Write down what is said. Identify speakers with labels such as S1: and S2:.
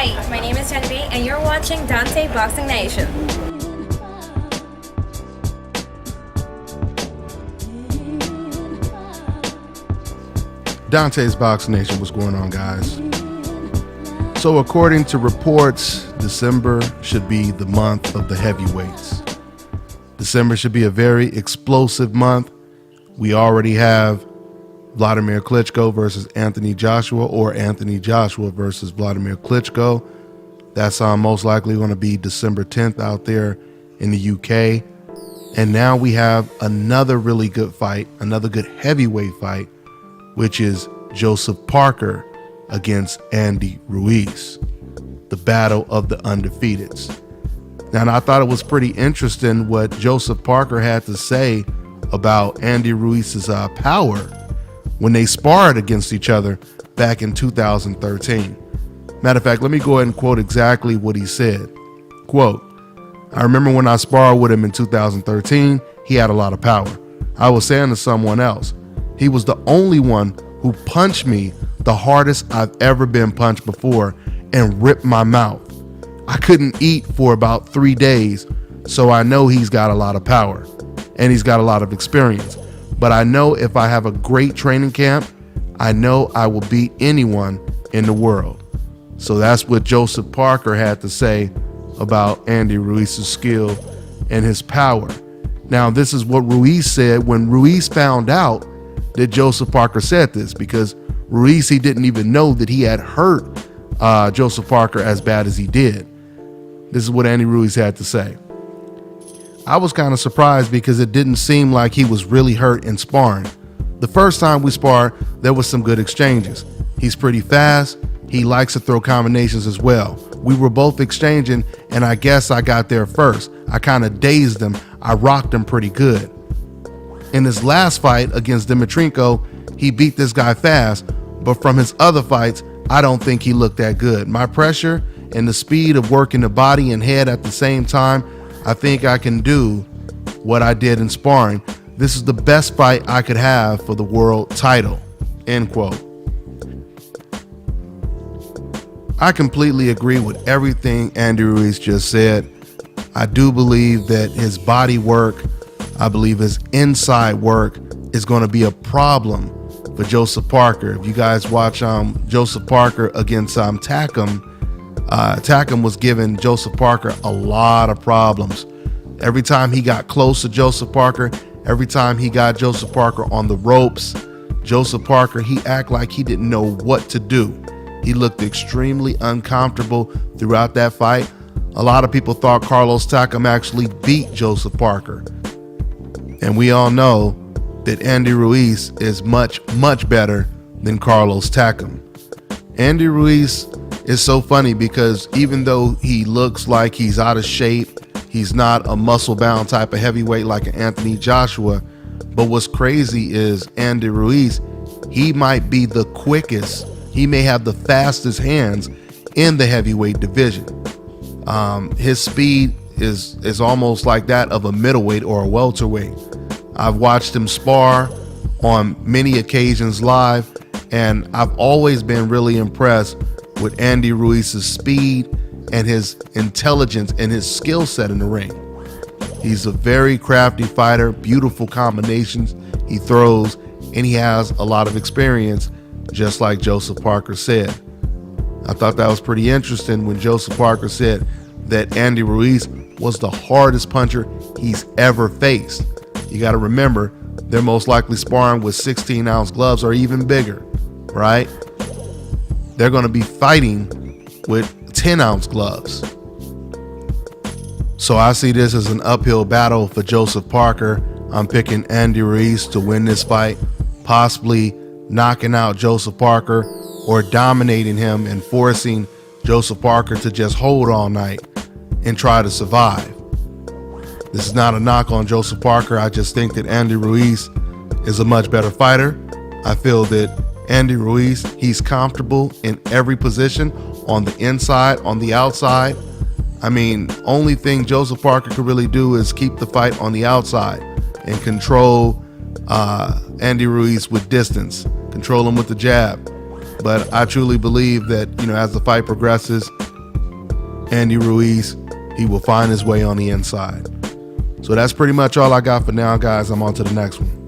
S1: Hi, my name is Genevieve and you're watching Dante Boxing Nation.
S2: Dante's Boxing Nation, what's going on, guys? So according to reports, December should be the month of the heavyweights. December should be a very explosive month. We already have Vladimir Klitschko versus Anthony Joshua, or Anthony Joshua versus Vladimir Klitschko. That's most likely going to be December 10th out there in the UK. And now we have another really good fight, another good heavyweight fight, which is Joseph Parker against Andy Ruiz, the battle of the undefeateds. Now, and I thought it was pretty interesting what Joseph Parker had to say about Andy Ruiz's power when they sparred against each other back in 2013. Matter of fact, let me go ahead and quote exactly what he said. Quote, "I remember when I sparred with him in 2013, he had a lot of power. I was saying to someone else, he was the only one who punched me the hardest I've ever been punched before and ripped my mouth. I couldn't eat for about 3 days, so I know he's got a lot of power and he's got a lot of experience. But I know if I have a great training camp, I know I will beat anyone in the world." So that's what Joseph Parker had to say about Andy Ruiz's skill and his power. Now, this is what Ruiz said when Ruiz found out that Joseph Parker said this, because Ruiz, he didn't even know that he had hurt Joseph Parker as bad as he did. This is what Andy Ruiz had to say. "I was kind of surprised because it didn't seem like he was really hurt in sparring. The first time we sparred, there was some good exchanges. He's pretty fast. He likes to throw combinations as well. We were both exchanging, and I guess I got there first. I kind of dazed him. I rocked him pretty good. In his last fight against Dimitrenko, he beat this guy fast, but from his other fights, I don't think he looked that good. My pressure and the speed of working the body and head at the same time, I think I can do what I did in sparring. This is the best fight I could have for the world title." End quote. I completely agree with everything Andy Ruiz just said. I do believe that his body work, I believe his inside work is going to be a problem for Joseph Parker. If you guys watch Joseph Parker against Takam, Takam was giving Joseph Parker a lot of problems. Every time he got close to Joseph Parker, every time he got Joseph Parker on the ropes, Joseph Parker, he acted like he didn't know what to do. He looked extremely uncomfortable throughout that fight. A lot of people thought Carlos Takam actually beat Joseph Parker. And we all know that Andy Ruiz is much, much better than Carlos Takam. Andy Ruiz is so funny because even though he looks like he's out of shape, he's not a muscle-bound type of heavyweight like an Anthony Joshua. But what's crazy is Andy Ruiz, he might be the quickest. He may have the fastest hands in the heavyweight division. His speed is almost like that of a middleweight or a welterweight. I've watched him spar on many occasions live, and I've always been really impressed with Andy Ruiz's speed and his intelligence and his skill set in the ring. He's a very crafty fighter, beautiful combinations he throws, and he has a lot of experience, just like Joseph Parker said. I thought that was pretty interesting when Joseph Parker said that Andy Ruiz was the hardest puncher he's ever faced. You got to remember, they're most likely sparring with 16-ounce gloves or even bigger, right? They're going to be fighting with 10-ounce gloves. So I see this as an uphill battle for Joseph Parker. I'm picking Andy Ruiz to win this fight, possibly knocking out Joseph Parker or dominating him and forcing Joseph Parker to just hold all night and try to survive. This is not a knock on Joseph Parker. I just think that Andy Ruiz is a much better fighter. I feel that Andy Ruiz, he's comfortable in every position, on the inside, on the outside. I mean, only thing Joseph Parker could really do is keep the fight on the outside and control Andy Ruiz with distance, control him with the jab. But I truly believe that, as the fight progresses, Andy Ruiz, he will find his way on the inside. So that's pretty much all I got for now, guys. I'm on to the next one.